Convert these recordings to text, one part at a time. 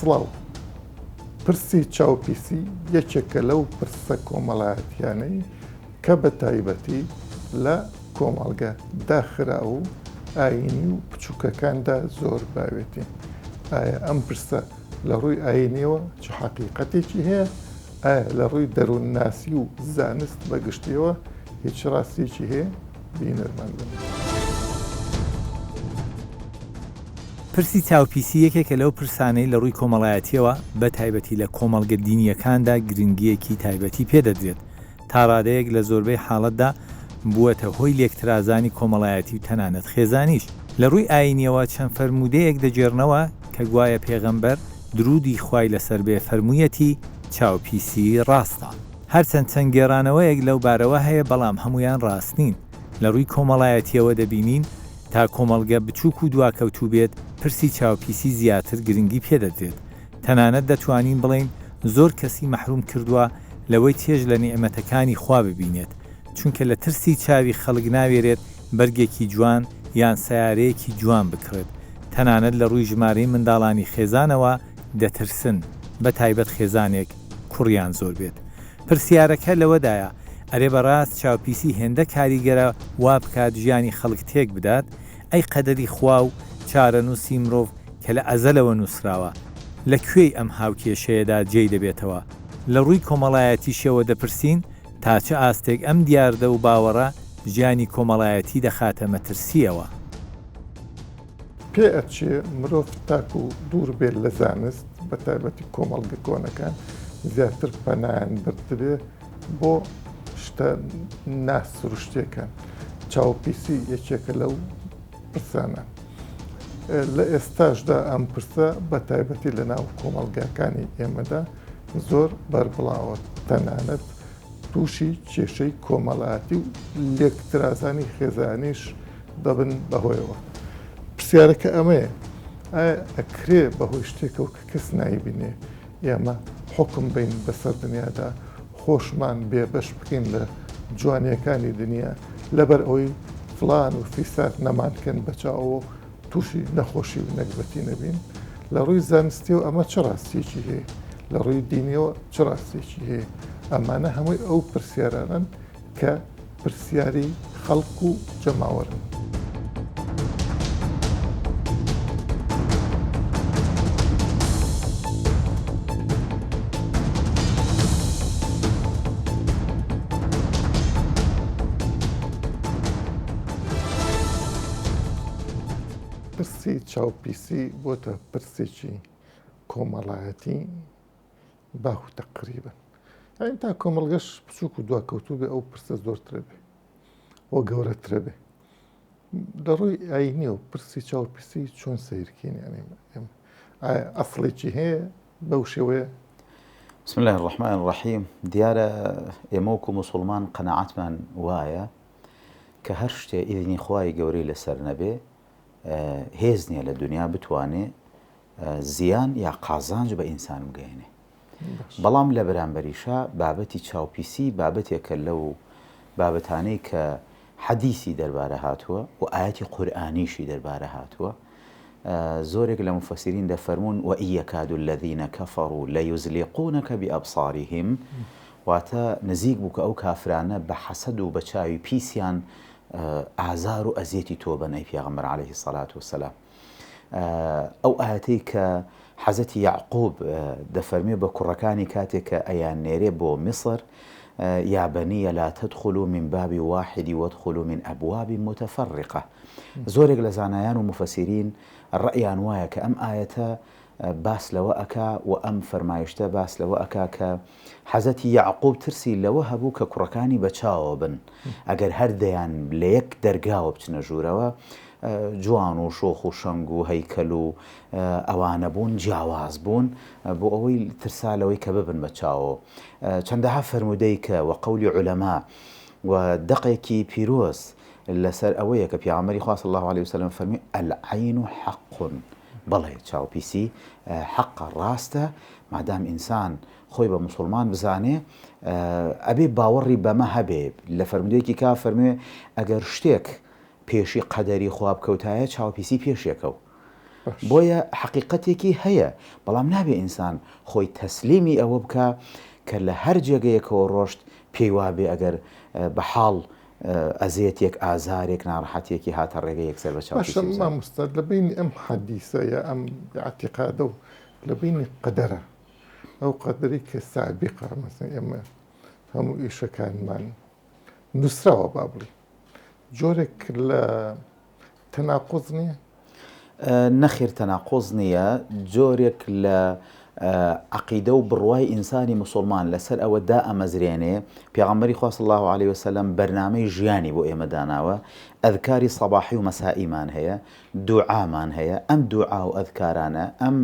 سڵاو پرسی چاوپیسی یەکێکە لەو پرسە کۆمەڵایەتیانەی کە بە تایبەتی لە کۆمەڵگە داخرا و ئاینی و بچووکەکاندا زۆر باوێتی. ئایا ئەم پرسە لە ڕووی ئاینیەوە چ حەقیقەتێکی هەیە؟ ئایا لە ڕووی دەروونناسی و زانست بەگشتیەوە هیچ ڕاستێکی هەیە؟ بینەرمەندن. پرسی چاوپیسی یەکێکە لەو پرسانەی لە ڕووی کۆمەڵایەتیەوە بە تایبەتی لە کۆمەڵگە دینیەکاندا گرنگیەکی تایبەتی پێدەدرێت تا ڕادەیەک لە زۆربەی حاڵەتدا بووەتە هۆی لێکترازانی کۆمەڵایەتی و تەنانەت خێزانیش. لە ڕووی ئاینیەوە چەند فەرمودەیەک دەجێڕنەوە کە گوایە پێغەمبەر درودی خوای لەسەر بێ فەرموویەتی چاوپیسی ڕاستە. هەرچەند چەند گێڕانەوەیەک لەو بارەوە هەیە بەڵام هەمویان ڕاست نین. لە ڕووی کۆمەڵایەتیەوە دەبینین تا کۆمەڵگە بچووک و دواکەوتوو بێت پرسی چاوپیسی زیاتر گرنگی پێدەدرێت. تەنانەت دەتوانین بڵین زۆر کەسی مەحروم کردووە لەوەی چێژ لە نیعمەتەکانی خوا ببینێت چونکە لە ترسی چاوی خەڵک ناوێرێت بەرگێکی جوان یان سیارەیەکی جوان بکرێت. تەنانەت لە ڕووی ژمارەی منداڵانی خێزانەوە دەترسن بە تایبەت خێزانێک کوڕیان زۆر بێت. پرسیارەکە لەوەدایە ئەرێ بەڕاست چاوپیسی هێندە کاریگەرە وا بکات ژیانی خەڵک تێک بدات ئەی قەدەری خوا و چارەنووسی مرۆڤ کە لە ئەزەلەوە نووسراوە لەکوێی ئەم هاوکێشەیەدا جێی دەبێتەوە. لە ڕووی کۆمەڵایەتیشەوە دەپرسین تا چه ئاستێک ئەم دیاردە و باوەڕە ژیانی کۆمەڵایەتی دەخاتە مەترسیەوە. پێ ئەچێ مرۆڤ تاک و دوور بێت لە زانست بە تایبەتی کۆمەڵگە کۆنەکان زیاتر پەنایان بردبێ بۆ شتە ناسروشتێکان. چاوپیسی یەکێکە لەو پرسانە. لە ئێستاشدا ئەم پرسە بە تایبەتی لە ناو کۆمەڵگاکانی ئێمەدا زۆر بەربڵاوە تەنانەت تووشی کێشەی کۆمەڵایەتی و لێکترازانی خێزانیش دەبن بەهۆیەوە. پرسیارەکە ئەمەیە ئایا ئەکرێ بەهۆی شتێکەوە کە کەس نایبینێ ئێمە حکم بین بەسەر دنیادا خۆشمان بێبەش بکەین لە جوانیەکانی دنیا لەبەر ئەوەی فڵان و فیسات نەمانکەن بەچاوە تووشی نەخۆشی و نەکبەتی نەبین. لە ڕووی زانستیەوە ئەمە چ ڕاستیەکی هەیە؟ لە ڕووی دینیەوە چ ڕاستێکی هەیە؟ ئەمانە هەمووی ئەو پرسیارانن کە پرسیاری خەڵک و جەماوەرن. پرسی چاوپیسی بۆتە پرسێکی کۆمەڵایەتی باو تقریبا. ئەین تا کۆمەڵگەش بچووک و دواکەوتوو بێ ئەو پرسە زۆرترە بێ بۆ گەورەترە بێ. لە ڕووی ئاینی و پرسی چاوپیسی چۆن سیرکەین ئایا ئەسڵێکی هەیە بەو شێوەیە؟ بسم الله الرحمن الرحیم. دیارە ئێمە وەکو موسڵمان قەناعەتمان وایە کە هەر شتێ ئیدنی خوای گەورەی لەسەر نەبێ هێز نییە لە دنیا بتوانێ زیان یا قازانج بە ئینسان بگەێنێ. بەڵام لە بەرامبەریشە بابەتی چاوپیسی بابەتێکە لەو بابەتانەی کە حەدیسی دەربارە هاتووە و ئاەتی قورئانیشی دەربارە هاتووە. زۆرێک لە مفەسیرین دەفەرمون وئن یەکاد الذین کەفەڕوا لەیوزلیقونەکە بئەبصارهم، واتە نزیک بوو کە ئەو کافرانە بە حەسەد و بە چاوی پیسیان ئازار و ئەزیەتی تۆ بەنەی پێغەمبەر عەلەیهی السەڵات وەسەلام. ئەو ئاەتەی کە حەزەتی یعقوب دەفەرمێ بە کوڕەکانی کاتێک کە ئەیان نێرێ بۆ میسر یا بەنیە لا تدخلوا من باب واحد وادخلوا من أبواب متفرقة. زۆرێک لە زانایان و مفەسیرین ڕەئیان وایە کە ئەم ئاەتە باس لەوە ئەکا و ئەم فەرمایشتە باس لەوە ئەکا کە حەزەتی یعقوب ترسی لەوە هەبوو کە کوڕەکانی بەچاوە بن ئەگەر هەردەیان لە یەک دەرگاوە بچنە ژوورەوە جوان و شۆخ و شەنگ و هەیکەل و ئەوانە بوون جیاواز بوون بۆ ئەوەی ترسالەوەی کە ببن بەچاوە. چەندەها فەرمودەی کە وە قەولی عولەما و دەقێکی پیرۆز لەسەر ئەوەیە کە پیامبەری خوا صلی الله علیه وسلم فەرمی العین حق. بەڵێ چاوپیسی حەقە، ڕاستە، مادام ئینسان خۆی بە موسڵمان بزانێ ئەبێ باوەڕی بەمە هەبێ. لە فەرمودەیەکی کا فەرموێ ئەگەر شتێک پێشی قەدەری خوا بکەوتایە چاوپیسی پێشێکەوە. بۆیە حقیقەتێکی هەیە بەڵام نابێ ئینسان خۆی تەسلیمی ئەوە بکە کە لە هەر جێگەیەکەوە ڕۆشت پێی وابێ ئەگەر بە حاڵ ئەزیەتێک ئازارێک ناڕەحەتێکی هاتە ڕێگە یەکسەر بە باشە مامۆستا لە بینی ئەم حەدیسە یا ئەم اعتیقادە و لە بینی قەدەرە ئەو قەدەری کە سابقە مەسەڵەن ئێمە هەموو ئیشەکانمان نووسراوە با بڵێ جۆرێک لە تەناقوز نییە؟ نەخێر تەناقۆز نییە جۆرێک لە عقیدە و بڕوای ئینسانی مسلمان لەسەر ئەوە دا ئەمەزرێنێ پێغەمبەری خوا صلی الله عليه وسلم بەرنامەی ژیانی بۆ ئێمە داناوە ئەذکاری سەباحی و مەسائیمان هەیە دوعامان هەیە ئەم دوعا و ئەذکارانە ئەم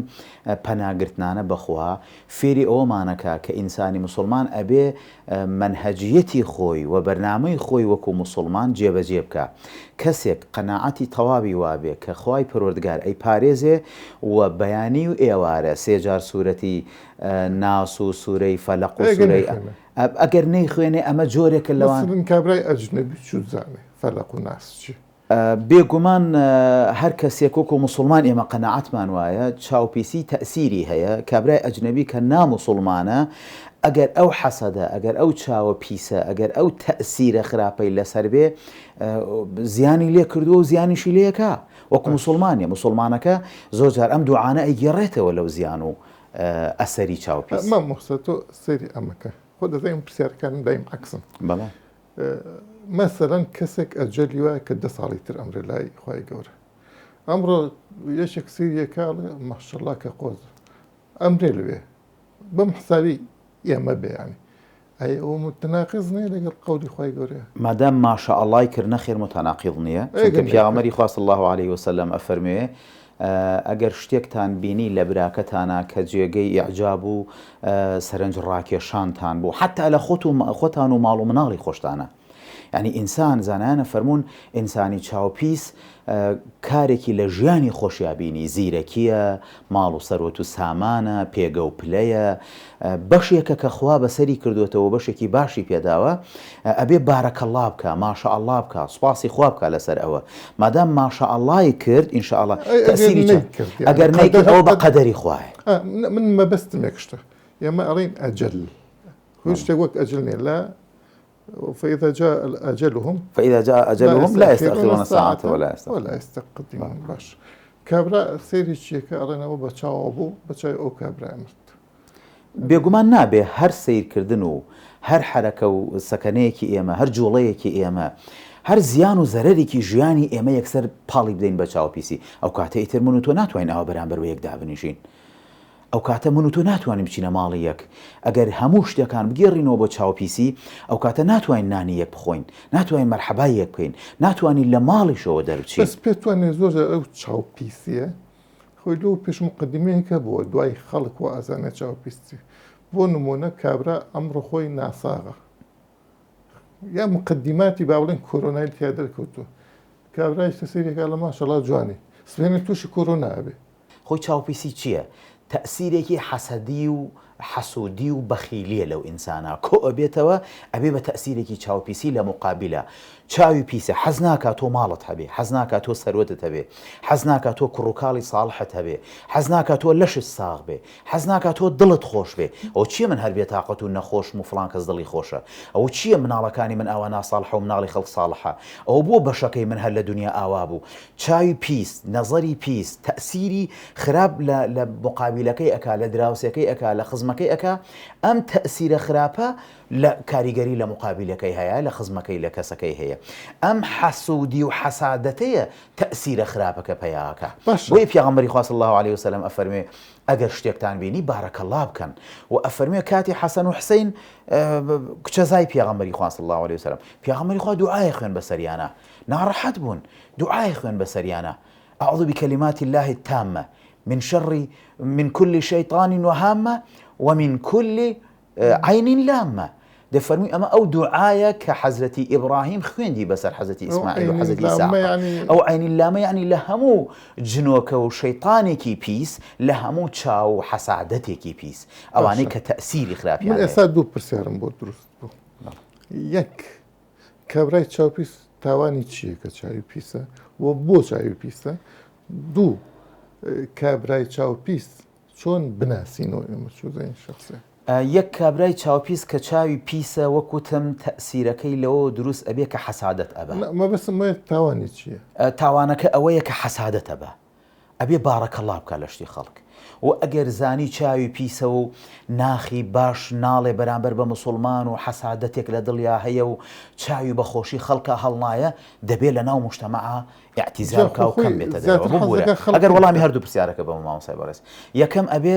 پەناگرتنانە بەخوا فێری ئەوەمانەکە کە ئینسانی مسلمان ئەبێ منهەجیەتی خۆی و بەرنامەی خۆی وەکو مسلمان جێبەجێ بکە کەسێک قەناعەتی تەواوی وابێ کە خوای پەروەردگار ئەی پارێزێ و بەیانی و ئێوارە سێجار سوورەتی ناس و سوورەی فەلەق و سوورەی ئەگەر نەی خوێنێ ئەمە جۆرێکە لەوان کابرای ئەجنەبی چوت زانێ فەلەق و ناس چی؟ بێگومان هەر کەسێک وەکو مسلمان ئێمە قەناعەتمان وایە چاوپیسی تەئسیری هەیە کابرای ئەجنەبی کە نامسلمانە ئەگەر ئەو حەسەدە ئەگەر ئەو چاوە پیسە ئەگەر ئەو تەئسیرە خراپەی لەسەر بێ زیانی لێ کردووە و زیانیشی لەیەکە وەکو مسلمانە مسلمانەکە زۆر جار ئەم دوعانە ئەیگێڕێتەوە لەو زیان و ئەسەری چاوپیس مامۆستا تۆ سەیری ئەمەکە خۆ دەزانم پرسیارەکانم دایم عەکسن بەڵێ مەسەلەن کەسێک ئەجەلی وایە کە 10 ساڵی تر ئەمرێ لای خوای گەورە ئەمڕۆ یەکێک سیریەکاڵێ ماشەڵڵا کە قۆز ئەمرێ لەوێ بەم حسابی ئێمە بێیانی ئەی ئەوە متەناقض نییە لەگەڵ قەولی خوای گەورەیە مادام ماشەئەڵڵای کرد نەخێر متەناقض نییە چونکە پیامبەری خوا صلی الله عليه وسلم ئەفەرموێ ئەگەر شتێکتان بینی لە براکەتانە کە جێگەی ئیعجاب و سەرنج ڕاکێشانتان بوو حتا لە خۆتان و ماڵ و مناڵی خۆشتانە یعنی ئینسان زانایانە فەرمونون ئینسانی چاوپیس کارێکی لە ژیانی خۆشیابینی زیرەکیە ماڵ و سەرۆت و سامانە پێگە و پلەیە بەشێکە کە خوا بەسەری کردوێتەوە بەشێکی باشی پێداوە ئەبێ بارەکەڵڵا بکە ماشەئەڵڵا بکە سوپاسی خوا بکە لەسەر ئەوە مادام ماشەئەڵڵای کرد ئینشاءڵڵا تەئسیری ئەگەر نەیکرد ئەوە بە قەدەری خوایە من مەبەستم یەکشتە ئێمە ئەڵێن ئەجەل هیچ شتێک وەک ئەجل نییە لا فإذا جاء أجلهم لا يستأخرون ساعة ولا يستقدمون باش کابرا سێری چیەکە ئەڵێنەوە بە چاوە بوو بەچای ئەو کابرا مرد بێگومان نابێ هەر سیرکردن و هەر حرەکە و سەکەنەیەکی ئێمە هەر جوڵەیەکی ئێمە هەر زیان و زەرەرێکی ژیانی ئێمە یەکسەر پاڵی بدەین بە چاوپیسی ئەو کاتە ئیتر من و تۆ ناتوانین ئەوە بەرامبەر بە یەکدا بنیژین ئەو کاتە من و تۆ ناتوانین بچینە ماڵی یەک ئەگەر هەموو شتەکان بگێڕینەوە بۆ چاوپیسی ئەو کاتە ناتوانین نانی یەک بخۆین ناتوانین مەرحەبای یەک بکەین ناتوانین لە ماڵیشەوە دەربچین بەس پێتوانێت زۆر ئەو چاوپیسیە خۆی لەو پێش مقدمەیەکە بووە دوای خەڵک و ئازانە چاوپیستی بۆ نمونە کابرا ئەمڕۆ خۆی ناساغە یا مقدماتی با بڵێن کۆرۆنای تیا دەرکەوتووە کابرای سەسیرێکا لە ماشەڵڵا جوانی سبێنێت تووشی کۆرۆنا ئەبێ خۆی چاوپیسی چییە؟ تەئسیرێکی حەسەدی و حەسوودی و بەخیلیە لەو ئینسانە کۆ ئەبێتەوە ئەبێ بە تەئسیرێکی چاوپیسی لە مقابلە چاوی پیسە حەز ناکات تۆ ماڵت هەبێ حەز ناکات تۆ سەروەتت هەبێ حەز ناکات تۆ کوڕووکاڵی ساڵحت هەبێ حەز ناکات تۆ لەشت ساغ بێ حەز ناکات تۆ دڵت خۆش بێ ئەو چییە من هەر بێتاقەت و نەخۆشم و فڵان کەس دڵی خۆشە ئەو چییە مناڵەکانی من ئاوا ناساڵحە و مناڵی خەڵک ساڵحە ئەو بۆ بەشەکەی من هەر لە دنیا ئاوا بوو چاوی پیس نەزەری پیس تەئسیری خراپ لە مقابلەکەی ئەکا لە دراوسەکەی ئەکا لە خزمەکەی ئەکا ئەم تەئسیرە خراپە لە کاریگەری لە مقابلەکەی هەیە لە خزمەکەی لە کەسەکەی هەیە ئەم حەسوودی و حەسادەتەیە تەئسیرە خراپەکە پەیاکە بۆیە پیغەمبەری خوا صلی الله عليه وسلم ئەفەرمێ ئەگەر شتێکتان بینی بارەکەڵڵا بکەن و ئەفەرمێ کاتی حەسەن و حوسەین کچەزای پیغەمبەری خوا صلی الله عليه وسلم پیغەمبەری خوا دوعای خوێن بەسەریانە ناڕەحەت بوون دوعای خوێن بەسەریانە أعوذ بكلمات الله التامة من كل شيطان وهامة ومن كل عين لامة دەفەرمووی ئەمە ئەو دوعایە کە حەزرەتی ئیبراهیم خوێندی بەسەر حەزرەتی ئیسماعیل و حەزرەتی ئیسحاق ئەو عینی لامە یعنی لە هەموو جنۆکە و شەیطانێکی پیس لە هەموو چاو و حەسادەتێکی پیس ئەوانەی کە تەئسیری خراپیان من ئێستا دوو پرسیارم بۆ دروست بوو یەک کابرای چاوپیس تاوانی چییە کە چاوی پیسە و بۆ چاوی پیسە دوو کابرای چاوپیس چۆن بناسینەوە ئێمە چۆزین شخصێ یەک کابرای چاوپیس کە چاوی پیسە وەکوتم تەسیرەکەی لەوە دروست ئەبێ کە حەسادەت ئەبە مەبەستم وایە تاوانی چییە؟ تاوانەکە ئەوەیە کە حەسادەت ئەبە ئەبێ بارەکەڵا بکە لە شتی خەڵک و ئەگەر زانی چاوی پیسە و ناخی باش ناڵێ بەرامبەر بە مسلمان و حەسادەتێک لە دڵیا هەیە و چاوی بەخۆشی خەڵکە هەڵنایە دەبێت لە ناو مشتەمەعا اعتیزار بکە و کەم بێتە دەرەوە ئەگەر وەڵامی هەردوو پرسیارەکە بە مامۆسای بەڕێز یەکەم ئەبێ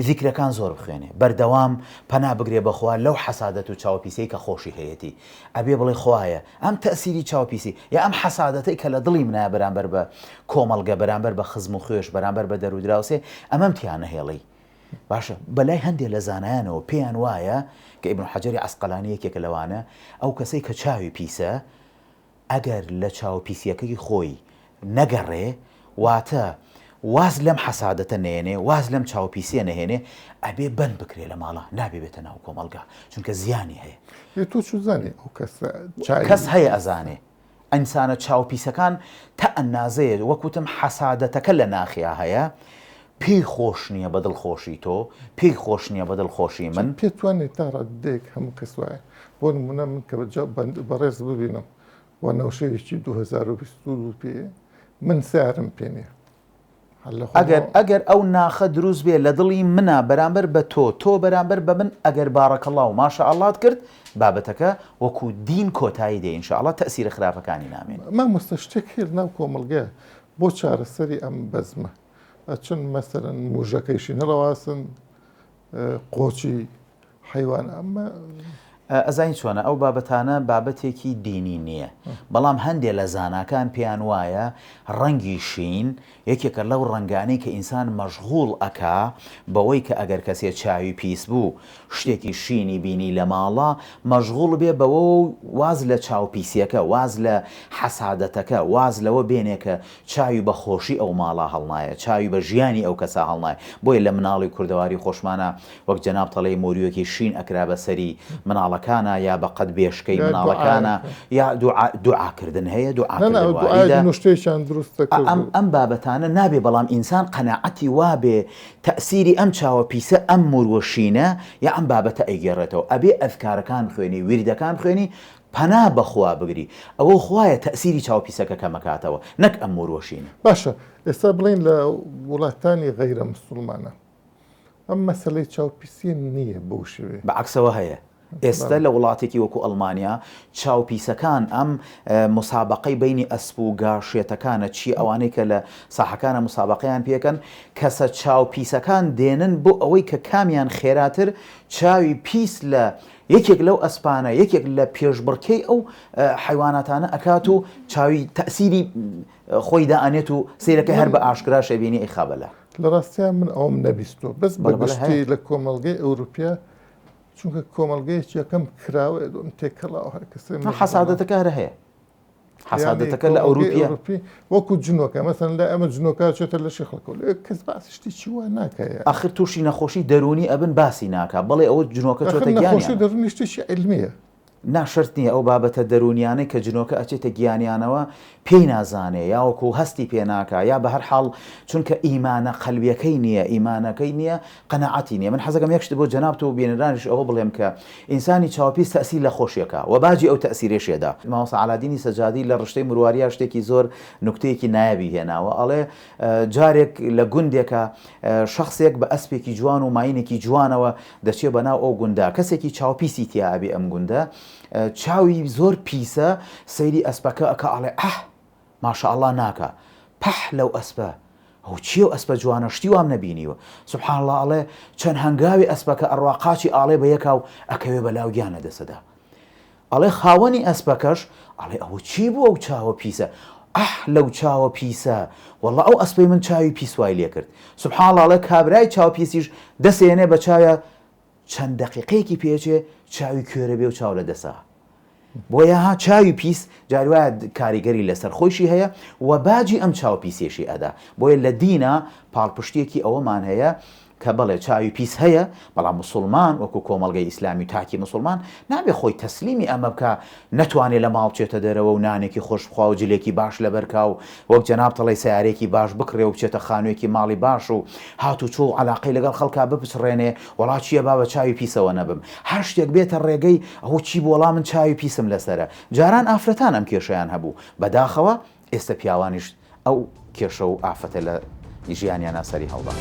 ذیکرەکان زۆر بخوێنێ بەردەوام پەنا بگرێ بەخوا لەو حەسادەت و چاوپیسەی کە خۆشی هەیەی ئەبێ بڵێ خوایە ئەم تەسیری چاوپیسی یا ئەم حەسادەتەی کە لە دڵی منایە بەرامبەر بە کۆمەڵگە بەرامبەر بە خزم و خوێش بەرامبەر بە دەرودراوسێ ئەمەم تیانە هێڵی باشە بەلای هەندێک لە زانایانەوە پێیان وایە کە ئیبن حەجەری عەسقەلانی یەکێکە لەوانە ئەو کەسەی کە چاوی پیسە ئەگەر لە چاوپیسیەکەی خۆی نەگەڕێ واتە واز لەم حەسادەتە نێنێ واز لەم چاوپیسیە نەهێنێ ئەبێ بند بکرێ لە ماڵە نابێ بێتە ناو کۆمەڵگا چونکە زیانی هەیە تۆ چزانێ ئەو کەس هەیە ئەزانێ ئەنسانە چاوپیسەکان تا ئەندازەیە وەکوتم حەسادەتەکە لە ناخیا هەیە پێی خۆش نییە بە دڵخۆشی تۆ پێی خۆش نییە بە دڵخۆشی من پێتوانێت تا ڕادێک هەموو کەس وایە بۆ نمونە من کە بەڕێز ببینم وە نەوشەیەکی 2022 پێ من سیارم پێ نییە ئەگەر ئەو ناخە دروست بێ لە دڵی منە بەرامبەر بە تۆ بەرامبەر بە من ئەگەر بارەکەڵا و ماشە ئەڵات کرد بابەتەکە وەکو دین کۆتایی دێ ئینشاءڵڵا تەسیرە خراپەکانی نامێن مامۆستا شتێک هێر ناو کۆمەڵگە بۆ چارەسەری ئەم بەزمە ئەچن مەسەرەن موژەکەیشی نەڕەواسن قۆچی حیوان ئەمە ئەزانی چۆنە ئەو بابەتانە بابەتێکی دینی نییە بەڵام هەندێک لە زاناکان پێیان وایە ڕەنگی شین یەکێکە لەو ڕەنگانەی کە ئینسان مەشغوڵ ئەکا بەوەی کە ئەگەر کەسێک چاوی پیس بوو شتێکی شینی بینی لە ماڵە مەشغوڵ بێ بەوە واز لە چاوپیسیەکە واز لە حەسادەتەکە واز لەوە بێنێکە چاوی بە خۆشی ئەو ماڵە هەڵنایە چاوی بە ژیانی ئەو کەسا هەڵنایە بۆیە لە مناڵی کوردەواری خۆشمانە وەک جەناب تەڵەی مۆریۆکی شین ئەکرا بەسەری مناڵەکانە یا بە قەت بێشکەی مناڵەکانە یا دوعاکردن هەیە دوعاکردن دروستە ئەم بابەتانە نابێ بەڵام ئینسان قەناعەتی وابێ تەسیری ئەم چاوە پیسە ئەم مروەشینە یا ئەم بابەتە ئەیگەڕێتەوە ئەبێ ئەذکارەکان خوێنی ویردەکان خوێنی پەنا بەخوا بگری ئەوە خوایە تەسیری چاوپیسەکە کەمەکاتەوە نەک ئەم مروەشینە باشە ئێستا بڵین لە وڵاتانی غەیرە موسڵمانە ئەم مەسەلەی چاوپیسی نییە بەو شێوێ بەعکسەوە هەیە ئێستا لە وڵاتێکی وەکو ئەڵمانیا چاوپیسەکان ئەم مسابقەی بینی ئەسپ و گاشێتەکانە چی ئەوانەی کە لە ساحەکانە مسابقەیان پێکەن کەسە چاوپیسەکان دێنن بۆ ئەوەی کە کامیان خێراتر چاوی پیس لە یەکێک لەو ئەسپانە یەکێک لە پێشبڕکەی ئەو حیواناتانە ئەکات و چاوی تەسیری خۆی دائنێت و سیرەکە هەر بە ئاشکرا شەبینی ئیخابەلە لە ڕاستیان من ئەوم نەبیستۆ بەس بەگشتی لە کۆمەڵگەی ئەوروپیا چونکە کۆمەڵگەیەکی یەکەم کراوە دوم تێکەڵاو هەر کەسێ حەسادەتەکە هەر هەیە حەسادەتەکە لە ئەوروپیا وەکو جنۆکە مەسەن لە ئەمە جنۆکە چێتە لە شێخەکە کەس باسشتی چیوە ناکەیە ئاخر تووشی نەخۆشی دەرونی ئەبن باسی ناکە بەڵێ ئەوە جنۆکە چۆتە گیانی دەرونی شتێکی علمیە ناشرت نییە ئەو بابەتە دەرونیانەی کە جنۆکە ئەچێتە گیانیانەوە پێی نازانێ یاوەکو هەستی پێناکە یا بە هەر حاڵ چونکە ئیمانە قەلبیەکەی نییە ئیمانەکەی نییە قەناعەتی نییە من حەزەکەم یەکشت بۆ جەناب تۆ بێنەرانیش ئەوە بڵێم کە ئینسانی چاوپیس تەسیر لە خۆشیەکە و باجی ئەو تەسیرێشێدا مامۆستا عەلادینی سەجادی لە ڕشتەی مرواریە شتێکی زۆر نوکتەیەکی نایابی هێناوە ئەڵێ جارێک لە گوندێکە شخصێک بە ئەسپێکی جوان و ماینێکی جوانەوە دەچێت بەناو ئەو گوندا کەسێکی چاوپیسی تیابی ئەم گوندە چاوی زۆر پیسە سەیری ئەسپەکە ئەکە ئەڵێ ماشاءالله ناکە پەح لەو ئەسپە ئەو چیە و ئەسپە جوانە شتی وام نەبینیوە سوبحان الله ئەڵێ چەند هەنگاوی ئەسپەکە ئەڕوا قاچی ئاڵێ بە یەکاو ئەکەوێ بەلاو گیانە دەسەدا ئەڵێ خاوەنی ئەسپەکەش ئەڵێ ئەوە چی بوو ئەو چاوە پیسە لەو چاوە پیسە والله ئەو ئەسپەی من چاوی پیسوای لێ کرد سوبحان الله ئەڵێ کابرای چاو پیسیش دەسێنێ بە چاوە چەند دەقیقەیەکی پێچێ چاوی کوێرە بێ و چاو لە دەسا بۆیە ها چاوی پیس جاری وایە کاریگەری لەسەر خۆشی هەیە و باجی ئەم چاو پیسێشی ئەدا بۆیە لە دینە پاڵپشتێکی ئەوەمان هەیە کە بڵێ چاوی پیس هەیە بەڵام مسلمان وەکو کۆمەڵگەی ئیسلامی و تاکی مسلمان نابێ خۆی تەسلیمی ئەمە بکە نەتوانێت لە ماڵ بچێتە دەرەوە و نانێکی خۆش بخوا و جلێکی باش لەبەرکا و وەک جەناب دەڵێ سیارێکی باش بکڕێ و بچێتە خانوویەکی ماڵی باش و هاتو چۆ عەلاقەی لەگەڵ خەڵکا بپسڕێنێ وەڵا چییە با بە چاوی پیسەوە نەبم هەر شتێک بێتە ڕێگەی ئەوە چی بۆ وەڵام من چاوی پیسم لەسرە جاران ئافرەتان ئەم کێشەیان هەبوو بەداخەوە ئێستا پیاوانیش ئەو کێشە و ئافەتە لە ژیانیان ئاسەری هەڵدا.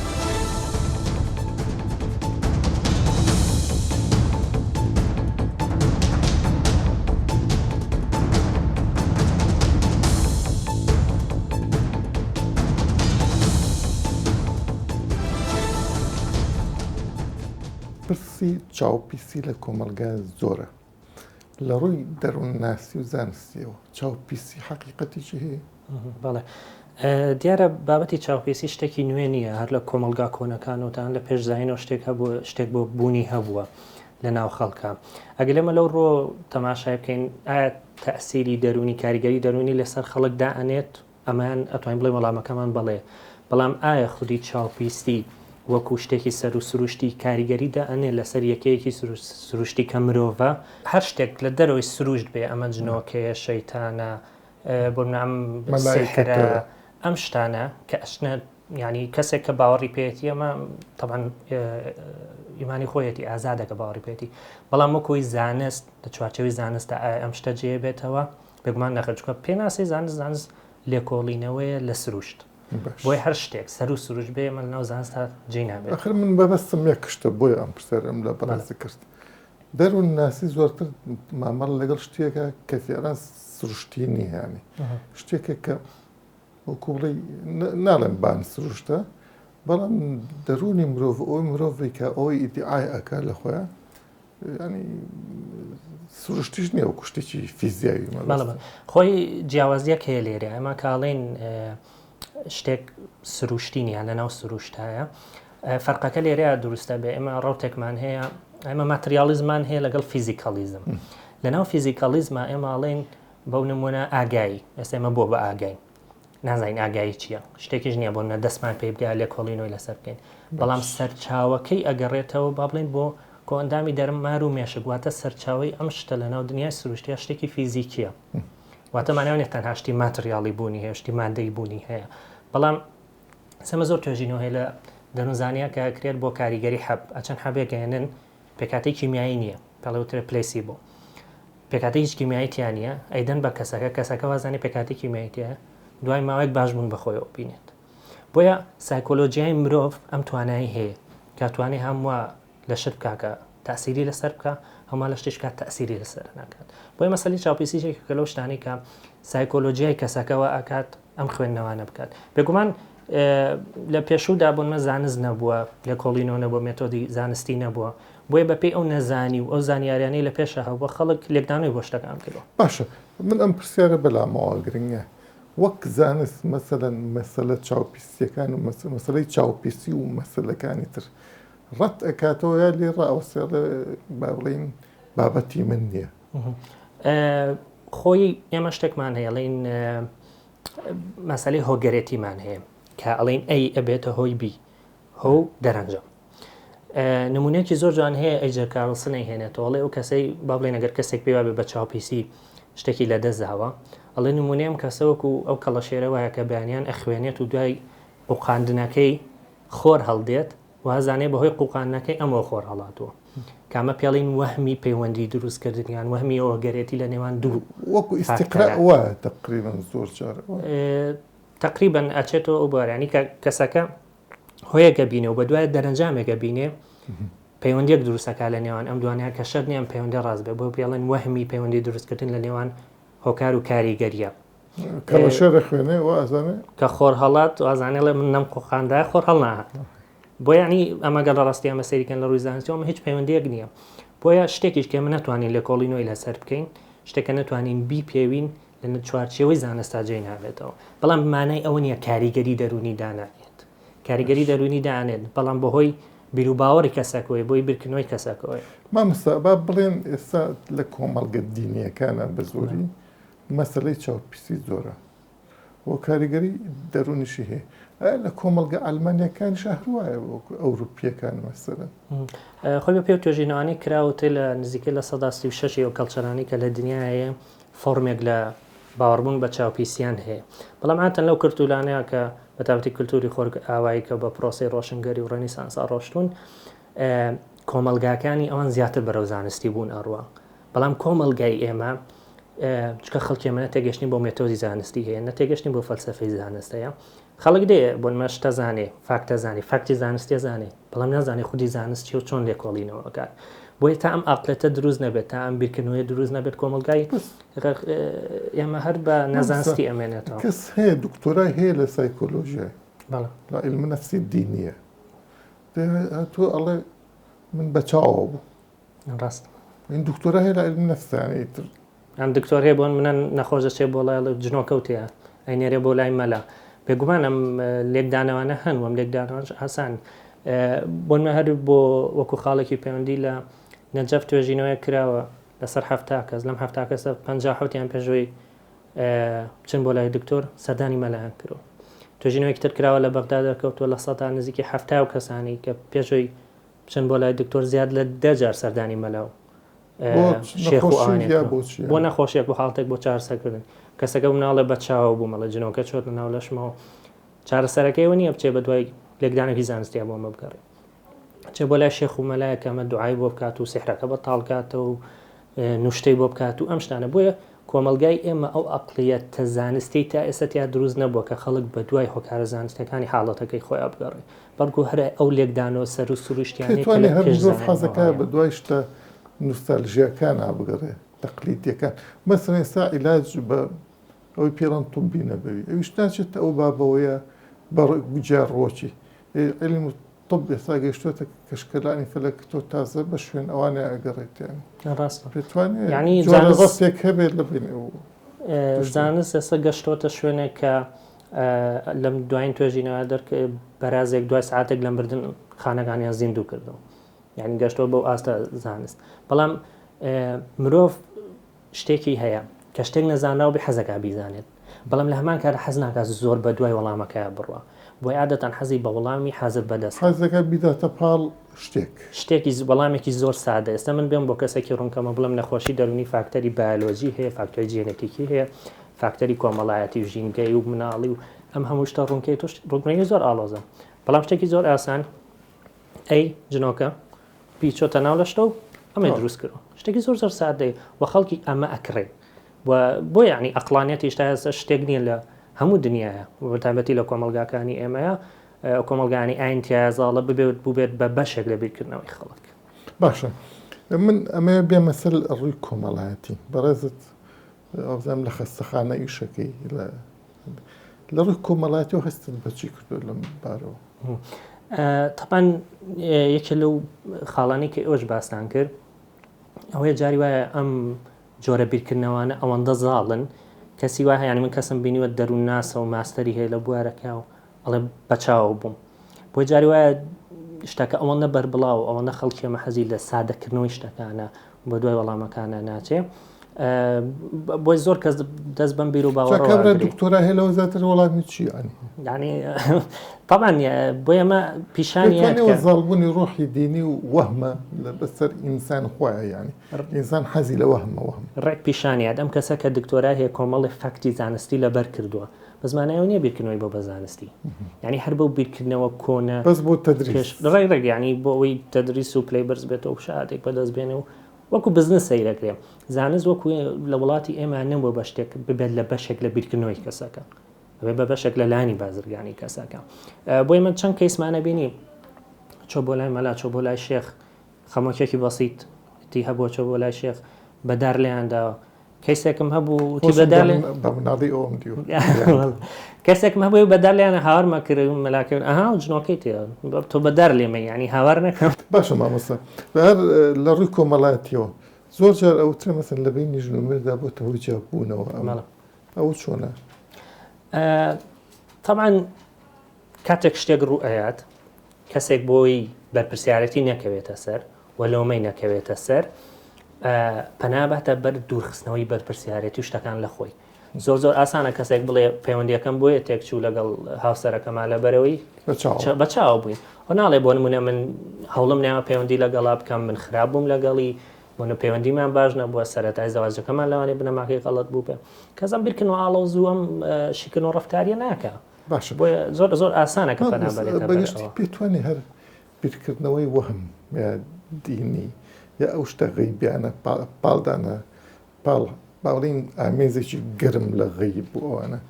پرسی چاوپیسی لە کۆمەلگا زۆرە لە ڕووی دەروونناسی و زانستیەوە چاوپیسی حەقیقەتێکی هەیە؟ بەڵێ دیارە بابەتی چاوپێسی شتێکی نوێ نییە هەر لە کۆمەلگا کۆنەکانەوەتان لە پێشزانینەوە شتێک بۆ بوونی هەبووە لە ناو خەڵکە ئەگە لێمە لەو ڕۆ تەماشای بکەین ئایا تەئسیری دەرونی کاریگەری دەرونی لەسەر خەڵکدا ئەنێت ئەمان ئەتوانین بڵێ وەڵامەکەمان بڵێ بەڵام ئایا خودی چاوپیستی وەکو شتێکی سەر و سروشتی کاریگەریدا ئەنێ لەسەر یەکەیەکی سروشتی کە مرۆڤە هەر شتێک لە دەرەوەی سروشت بێ ئەمە جنۆکەیە شەیتانە بۆ نام سێکەرە ئەم شتانە کە ئەشنە ینی کەسێک کە باوەڕی پێێتی ئەمە طبعاً ئیمانی خۆیەتی ئازادەکە باوەڕی پێێتی بەڵام وەکۆی زانست لە چوارچەوەی زانستە ئەم شتە جێ بێتەوە بێگومان نەخەچکە پێناسی زانست لێکۆڵینەوەیە لە سروشت بۆی هەر شتێک سەر و سروش بێ من ناو زانستا جێ نابێت ئەخر من بەبەستم یەک شتە بۆی ئەم پرسەرم لە بەڕاستی کرد دەروون ناسی زۆرتر مامەڵ لەگەڵ شتێکە کە فێران سروشتی نیهانی شتێکە کە وەکو بڵێ ناڵێن بان سروشتە بەڵام دەرونی مرۆڤ ئەوی مرۆڤی کە ئەوەی ئیدعای ئەکا لە خۆیان ینی سروشتیش نییە وەکو شتێکی فیزیایی خۆی جیاوازیەک هەیە لێرە ئەمە کاڵێن شتێک سروشتی نیە لە ناو سروشتایە فەرقەکە لێرەیە دروستە بێ ئێمە ڕوتێکمان هەیە ئەمە ماتریالیزمان هەیە لەگەڵ فیزیکالیزم لە ناو فیزیکالیزمە ئێماڵێن بەو نمونە ئاگایی ئێستا ئێمە بۆ بە ئاگای نازانین ئاگایی چییە شتێکیش نییە بۆ نە دەستمان پێ بدە لێ کۆڵینەوەی لەسەر بکەین بەڵام سەرچاوەکەی ئەگەڕێتەوە با بڵێن بۆ کۆئەندامی دەرمار و مێشک واتە سەرچاوی ئەم شتە لە ناو دنیای سروشتیە شتێکی فیزیکیە واتە ماناوێت تەنها شتی ماتریاڵی بوونی هەیە شتی مادەی بوونی هەیە بەڵام سەمە زۆر توێژینەوە هەیە لە دەنوزانیا کە کرێت بۆ کاریگەری حەب ئەچەند حەبێکگەێنن پێکاتی کیمیایی نییە پێڵەوترە پلسی بۆ پێکاتی هیچ کیمیاییتیان نییە ئەیدەن بە کەسەکە وازانی پێکاتی کیمیاییتە دوای ماوەیەک باشبوون بەخۆیەوە بینێت بۆیە سایکۆلۆژیای مرۆڤ ئەم توانایی هەیە کاتوانێ هەمووە لە شت بکاکە تەسیری لەسەر بکە هەموو لە شتێک کات تەسیری لەسەر ناکات بۆی مەسەلی چاوپیسیێک کە لەو شتانی کە سایکۆلۆژیای کەسەکەەوە ئاکات ئەم خوێندنەوانە بکات بێگومان لە پێشوودا بوونمە زانست نەبووە لە کۆڵینەوە نەبووە مێتۆدی زانستی نەبووە بۆیە بەپێی ئەو نەزانی و ئەو زانیاریانەی لە پێشە هەبووە خەڵک لێکدانەوەی بۆ شتەکان کردەوە باشە من ئەم پرسیارە بەلامەوە گرنگە وەک زانست مەسەلەن مەسەلە چاوپیسیەکان و مەسەلەی چاوپیسی و مەسەلەکانی تر ڕەت ئەکاتەوە یا لێ ڕاوەسێڵە با بڵێن بابەتی من نییە خۆی ئێمە شتێکمان هەیە ئەڵێن مەسەلەی هۆگەرێتیمان هەیە کە ئەڵێن ئەی ئەبێتە هۆی بی هەو دەرەنجە نمونەیەکی زۆر جوان هەیە ئەیجە کارڵسنەی هێنێتەوەڵێ ئەو کەسەی با بڵێن ئەگەر کەسێک پێوا بێ بە چاوپیسی شتێکی لە دەستداوە ئەڵێ نمونەیەم کەسەوەکو ئەو کەڵەشێرە وایە کە بەیانیان ئەخوێنێت و دوای قوقاندنەکەی خۆر هەڵدێت وازانێ بەهۆی قوقاندنەکەی ئەمەوە خۆر هەڵاتوە کامە پێڵین وەهمی پەیوەندی دروستکردنیان وەهمی ئەوە گەرێتی لە نێوان دوو وەکو ئیستیقرا وایە تقریبا زۆر جار تقریبا ئەچێتەوە ئەو بارانی کە کەسەکە هۆیەکە بینێ و بە دوای دەرەنجامێکە بینێ پەیوەندیەک دروستەکە لە نێوان ئەم دوانیان کە شەر نیان پەیوەندی ڕاست بێ بۆ پێڵێن وەهمی پەیوەندی دروستکردن لە نێوان هۆکار و کاریگەریە کەڵەشێرە خوێنێ وازانێ کە خۆر هەڵات وازانێ لە من نەم قوقاندای خۆر هەڵ ناهات بۆ ینی ئەمەگە لە ڕاستی ئەمە سەریکەن لە ڕووی زانستیەوە هیچ پەیوەندیەک نییە بۆیە شتێکیش کە من ناتوانین لە کۆڵینەوەی لەسەر بکەین شتێکە ناتوانین بی پێوین لە چوارچێوەی زانستا جێ نابێتەوە بەڵام مانای ئەوە نییە کاریگەری دەرونی دانێت کاریگەری دەرونی دانێت بەڵام بەهۆی بیر و باوەڕی کەسەکەوەی بۆی بیرکردنەوەی کەسەکەەوەی مامەستا با بڵێن ئێستا لە کۆمەڵگە دینیەکانە بە زۆری مەسەلەی چاوپیسی زۆرە و کاریگەری دەرونیشی هەیە لە کۆمەڵگە ئەلمانیەکانی شەهروایە ئەوروپیەکان مەسەرن خۆی بە پێ توێژینەوانی کراوتێ لە نزیکە لە 16 و کەڵچەرانی کە لە دنیاە فۆرمێک لە باوەڕبوون بە چاوپیسیان هەیە بەڵام هاتەن لەو کورتولانەیە کە بە تابەتی کللتوری خۆر ئاوایی کە بە پرۆسی ڕۆشنگەری و ڕەنیسانسا ڕۆشتون کۆمەلگاکانی ئەوان زیاتر بەرەو زانستی بوون ئەڕوا بەڵام کۆمەلگای ئێمە چکە خەڵکی ئێمە نەتێگەشتنی بۆ مێتۆدی زانستی هەیە نەتێگەشتنی بۆ فەلسەفەی زانستەیە خەڵک دێ بۆ مەشتە زانێ فاکتە زانێ فاکتی زانستی زانێ بەڵام نازانێ خودی زانستی و چۆن لێکۆڵینەوەکات بۆیە تا ئەم ئاقلەتە دروست نەبێت تا ئەم بیرکردنەوەی دروست نەبێت کۆمەلگای ئێمە هەر بە نەزانستی ئەمێنێتەوە کەس هەیە دکتۆرای هەیە لە سایکۆلۆژیای لە علم نەفسی دینیە تۆ ئەڵێ من بەچاوە بوو ڕاست این دکتۆرا هەیە لە علم نەفسانەی تر ئەم دکتۆر هەیە بۆن منە نەخۆشە چێ بۆ لای جنۆکەوتەیە ئەینێرێ بۆ لای مەلا بێگومان ئەم لێکدانەوانە هەن وەم لێکدانەوەش ئاسان بۆنمە هەر بۆ وەکو خاڵێکی پەیوەندی لە نەجەف توێژینەوەی کراوە لەسەر هەفتا کەس لەم هەفتا کەسە 50 پێشەوەی بچن بۆ لای دکتۆر سەردانی مەلایان کردەوە توێژینەوەی تر کراوە لە بەغدا دەرکەوتووە لە 100 نزیکی 70 و کەسانی کە پێشەوەی بچن بۆ لای دکتۆر زیاد لە 10 جار سەردانی مەلاو بۆ نەخۆشیێک بۆ حاڵتێک بۆ چارەسەرکردن کەسەکە مناڵێ بە چاوە بوو مەڵە جنۆکە چۆت ناو لەشمەوە چارەسەرەکەیەوە نییە بچێ بە دوای لێکدانێکی زانستیە بۆ مە بگەڕێ چێ بۆ لای شێخ و مەلایە کەمە دوعای بۆ بکات و سحرەکە بە تاڵکاتەوە و نوشتەی بۆ بکات و ئەم شتانە بۆیە کۆمەلگای ئێمە ئەو ئەقلیەتە زانستی تا ئێستیا دروست نەبووە کە خەڵک بە دوای هۆکارە زانستەکانی حاڵەتەکەی خۆیان بگەڕێ بەڵکو هەرە ئەو لێکدانەوە سەر و سروشتیانی حەزەکە بە دوای شتە نوستالژیەکان ئابگەڕێ تەقلیدیەکان مەسەڵەن ئێستا عیلاج بە ئەوەی پێڵەن تومبی نەبەوی ئەویش ناچێتە ئەو بابەوەیە بەجار ڕۆکی علم و طب ئێستا گەیشتوێتە کەشکەلانی فەلەک تۆ تازە بە شوێن ئەوانە ئەگەڕێتیان پێتوانێت ینی زانستێک هەبێت لە بین زانست ئێستا گەشتۆتە شوێنێک کە لەم دوایین توێژینەوە بەرازێک دوای سعاتێک لەم بردن خانەکانیان زیندوو کردەوە یعنی گەشتەوە بەو ئاستە زانست بەڵام مرۆڤ شتێکی هەیە کە شتێک نەزانراوە بێ حەزەکە بیزانێت بەڵام لە هەمان کارە حەز ناکات زۆر بە دوای وەڵامەکەیە بڕوە بۆی عادەتەن حەزی بە وەڵامی حازر بەدەست حەزەکە بیداتە پاڵ شتێکی وەڵامێکی زۆر سادە ئێستا من بێم بۆ کەسێکی ڕوونکەمە بڵم نەخۆشی دەرونی فاکتەری بایۆلۆژی هەیە فاکتۆری جێنێتیکی هەیە فاکتەری کۆمەڵایەتی و ژینگەی و مناڵی و ئەم هەموو شتە ڕوونکەی توش ڕوونکەی زۆر ئاڵۆزە بەڵام شتێکی زۆر ئاسان ئەی جنۆکە پیچۆتە ناو لە شتە و ئەمە دروست کردەوە شتێکی زۆر زۆر سادەیە و خەڵکی ئەمە ئەکڕێ بۆ یعنی ئەقلانیەتی شتا شتێک نییە لە هەموو دنیاە بەتابەتی لە کۆمەلگاکانی ئێمەیە کۆمەلگانی ئاینتیازاڵە ببێت بووبێت بە بەشێک لە بیرکردنەوەی خەڵک باشە من ئەمە بێمە سەر ڕووی کۆمەڵایەتی بەڕێزت ئەوزانم لە خەستەخانە ئیشەکەی لە ڕووی کۆمەڵایەتی و هەستن بەچی کردو لەم بارەوە تەپەن یەکێ لەو خاڵانی کە ئێوەش باستان کرد ئەوەیە جاری وایە ئەم جۆرە بیرکردنەوەوانە ئەوەندە زاڵن کەسی وایە ینی من کەسم بینیوە دەروون ناسە و ماستەری هەیە لە بوارەکە و ئەڵێ بەچاوە بووم بۆی جاری وایە شتەکە ئەوەندە بەربڵاو ئەوەندە خەڵکی ئەمە حەزی لە سادەکردنەوەی شتەکانە بە دوای وەڵامەکانە ناچێ بۆی زۆر کەس دەست بەم بیر و باوەڕ دکتۆرا هەیە لەوە زیاتر وەڵامی چی ینی طبعا بۆ ئێمە پیشانی زاڵبوونی ڕۆحی دینی و وەهمە لە بەسەر ئینسان خۆیە ینی ئینسان حەزی لە وەهمە ڕێک پیشانیات ئەم کەسە کە دکتۆرا هەیە کۆمەڵی فەکتی زانستی لەبەر کردووە بە زمانایەوە نییە بیرکردنەوەی بۆ بەزانستی ینی هەر بەو بیرکردنەوە کۆنە بەس بۆ تەدریس ڕێک ینی بۆ ئەوەی تەدریس و پلەی بەرز بێتەوە شادێک بەدەست بێنێ و وەکو بزنس سەیرەکرێ زانست وەکو لە وڵاتی ئێمە نەبووە بە شتێک ببێت لە بەشێک لە بیرکردنەوەی کەسەکە ئەوێ بە بەشێک لە لانی بازرگانی کەسەکە بۆی من چەند کەیسمانە بینی چۆ بۆ لای مەلا چۆ بۆ لای شێخ خەمۆکێکی بەسیط تی هەبووە چۆ بۆ لای شێخ بەدار لێیانداوە کەسێکم هەبوو تی بەدار کەسێکم هەبووی بەدار لێیانە هاوارمە کرد مەلاکە ئەها جنۆکەی تێ تۆ بەدار لێمە ینی هاوار نەکەم باشە مامۆستا هەر لە ڕووی کۆمەڵایەتیەوە زۆر جار ئەوترە مەسەن لە بینی ژن و مێردا بۆتە هۆی جیاببوونەوە ئەو چۆنە طبعا کاتێک شتێک ڕوئەیات کەسێک بۆی بەرپرسیارەتی نەکەوێتە سەر و لۆمەی نەکەوێتە سەر پەنابەتە بەر دوورخستنەوەی بەرپرسیارەتی و شتەکان لە خۆی زۆر ئاسانە کەسێک بڵێ پەیوەندیەکەم بۆیە تێکچوو لەگەڵ هاوسەرەکەمە لەبەرەوەی بە چاو بووین و ناڵێ بۆ نمونە من هەوڵم نیاوە پەیوەندی لەگەڵا بکەم من خراپ بووم لەگەڵی بۆنە پەیوەندیمان باش نەبووە سەرەتای زەواجەکەمان لەوانێ بنەماکەی غەڵەت بوو بێ کەسم بیرکردن و ئاڵە و زووەم شیکردن و ڕەفتاریە ناکە باش بۆیە زۆر ئاسانە کە بەگشتی پێتوانێ هەر بیرکردنەوەی وەهم دینی یا ئەو شتە غەیبیانە پاڵدانە پاڵ باڵین ئامێزێکی گەرم لە غەیب بوو ئەوانە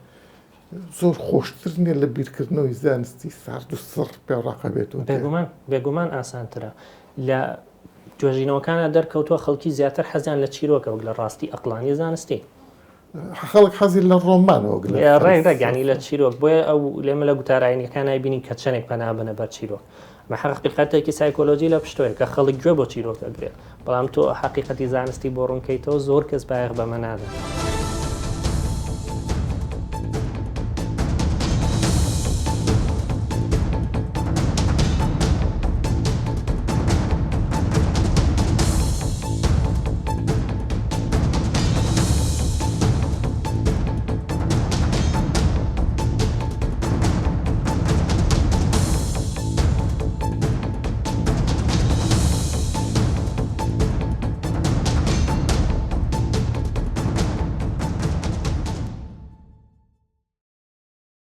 زۆر خۆشتر نیە لە بیرکردنەوەی زانستی سارد و سڕ پێڕاقە بێتەوە بێگومان ئاسانترە لە توێژینەوەکانە دەرکەوتووە خەڵکی زیاتر حەزیان لە چیرۆکە وەک لە ڕاستی ئەقلانی زانستی خەڵک حەزی لە ڕۆمانەوە ڕێگەانی لە چیرۆک بۆیە ئەو لێمە لە گوتارایەکان بینی کە چەندێک پەنابنە بەر چیرۆک مە حقیقەتێکی سایکۆلۆژی لە پشتۆیە کە خەڵک گوێ بۆ چیرۆکە گرێت بەڵام تۆ حقیقەتی زانستی بۆ ڕوونکەیتەوە زۆر کەس بایەغ بەمە نادەن.